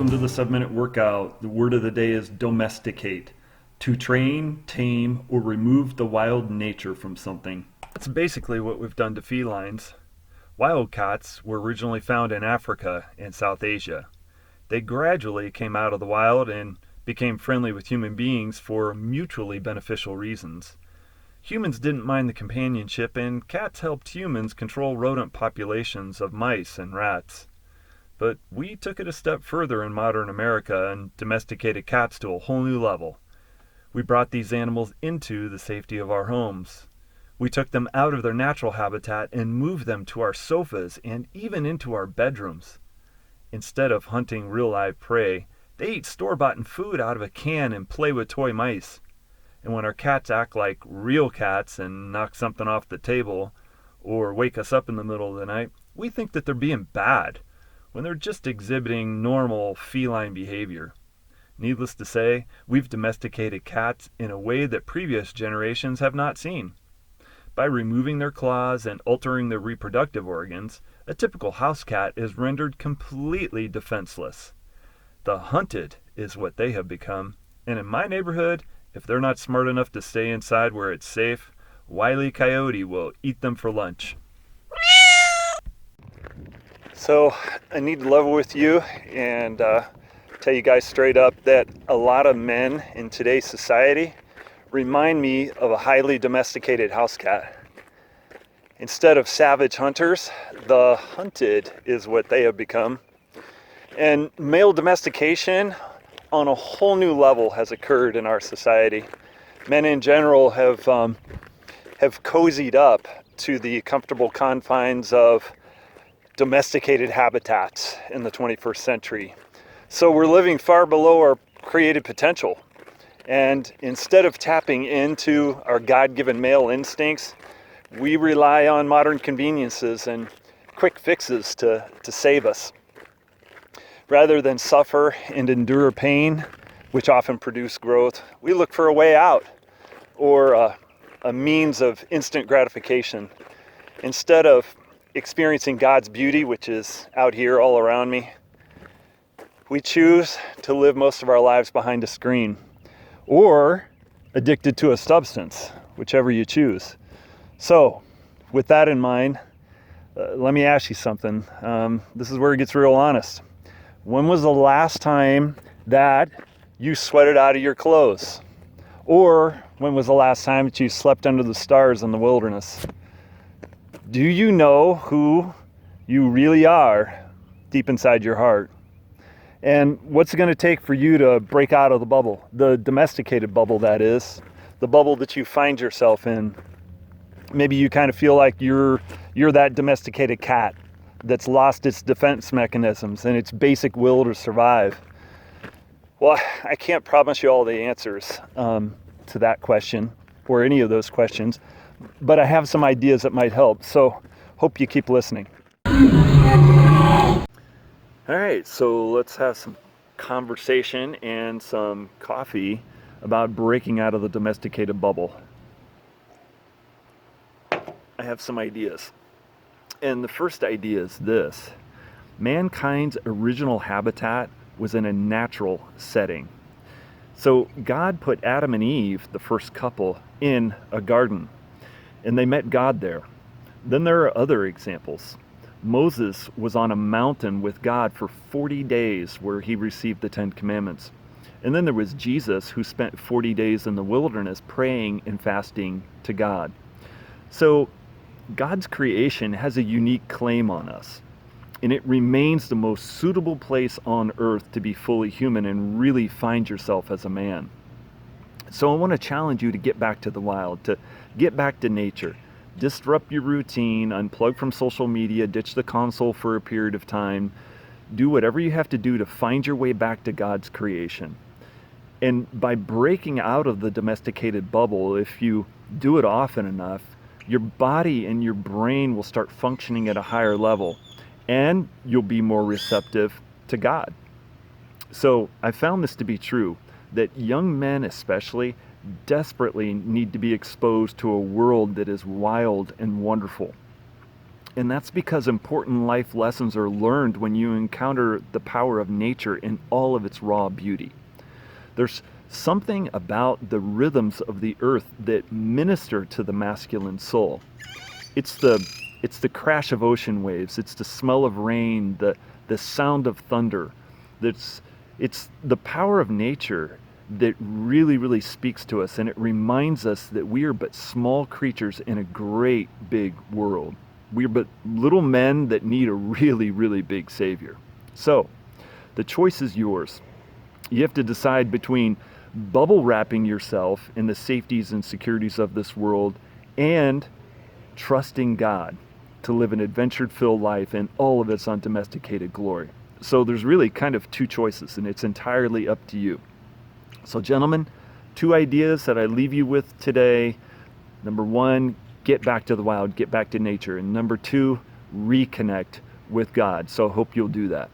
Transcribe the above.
welcome to the 7-minute workout. The word of the day is domesticate. To train, tame, or remove the wild nature from something. That's basically what we've done to felines. Wild cats were originally found in Africa and South Asia. They gradually came out of the wild and became friendly with human beings for mutually beneficial reasons. Humans didn't mind the companionship, and cats helped humans control rodent populations of mice and rats. But we took it a step further in modern America and domesticated cats to a whole new level. We brought these animals into the safety of our homes. We took them out of their natural habitat and moved them to our sofas and even into our bedrooms. Instead of hunting real live prey, they eat store-bought food out of a can and play with toy mice. And when our cats act like real cats and knock something off the table or wake us up in the middle of the night, we think that they're being bad, when they're just exhibiting normal feline behavior. Needless to say, we've domesticated cats in a way that previous generations have not seen. By removing their claws and altering their reproductive organs, a typical house cat is rendered completely defenseless. The hunted is what they have become, and in my neighborhood, if they're not smart enough to stay inside where it's safe, Wile E. Coyote will eat them for lunch. So I need to level with you and tell you guys straight up that a lot of men in today's society remind me of a highly domesticated house cat. Instead of savage hunters, the hunted is what they have become. And male domestication on a whole new level has occurred in our society. Men in general have cozied up to the comfortable confines of domesticated habitats in the 21st century. So we're living far below our created potential. And instead of tapping into our God-given male instincts, we rely on modern conveniences and quick fixes to save us. Rather than suffer and endure pain, which often produce growth, we look for a way out or a means of instant gratification. Instead of experiencing God's beauty, which is out here all around me, we choose to live most of our lives behind a screen or addicted to a substance, whichever you choose. So, with that in mind, let me ask you something. This is where it gets real honest. When was the last time that you sweated out of your clothes? Or when was the last time that you slept under the stars in the wilderness? Do you know who you really are deep inside your heart? And what's it going to take for you to break out of the bubble? The domesticated bubble, that is. The bubble that you find yourself in. Maybe you kind of feel like you're that domesticated cat that's lost its defense mechanisms and its basic will to survive. Well, I can't promise you all the answers to that question or any of those questions, but I have some ideas that might help, so hope you keep listening. All right, so let's have some conversation and some coffee about breaking out of the domesticated bubble. I have some ideas. And the first idea is this: mankind's original habitat was in a natural setting. So God put Adam and Eve, the first couple, in a garden, and they met God there. Then there are other examples. Moses was on a mountain with God for 40 days where he received the 10 Commandments. And then there was Jesus, who spent 40 days in the wilderness praying and fasting to God. So God's creation has a unique claim on us, and it remains the most suitable place on earth to be fully human and really find yourself as a man. So I want to challenge you to get back to the wild, to get back to nature. Disrupt your routine, unplug from social media, ditch the console for a period of time. Do whatever you have to do to find your way back to God's creation. And by breaking out of the domesticated bubble, if you do it often enough, your body and your brain will start functioning at a higher level, and you'll be more receptive to God. So I found this to be true, that young men especially desperately need to be exposed to a world that is wild and wonderful. And that's because important life lessons are learned when you encounter the power of nature in all of its raw beauty. There's something about the rhythms of the earth that minister to the masculine soul. It's the crash of ocean waves, it's the smell of rain, the sound of thunder. It's the power of nature that really speaks to us, and it reminds us that we are but small creatures in a great big world. We're but little men that need a really big savior. So, the choice is yours. You have to decide between bubble wrapping yourself in the safeties and securities of this world and trusting God to live an adventure-filled life in all of its undomesticated glory. So there's really kind of two choices, and it's entirely up to you. So gentlemen, two ideas that I leave you with today. Number one, get back to the wild, get back to nature. And number two, reconnect with God. So I hope you'll do that.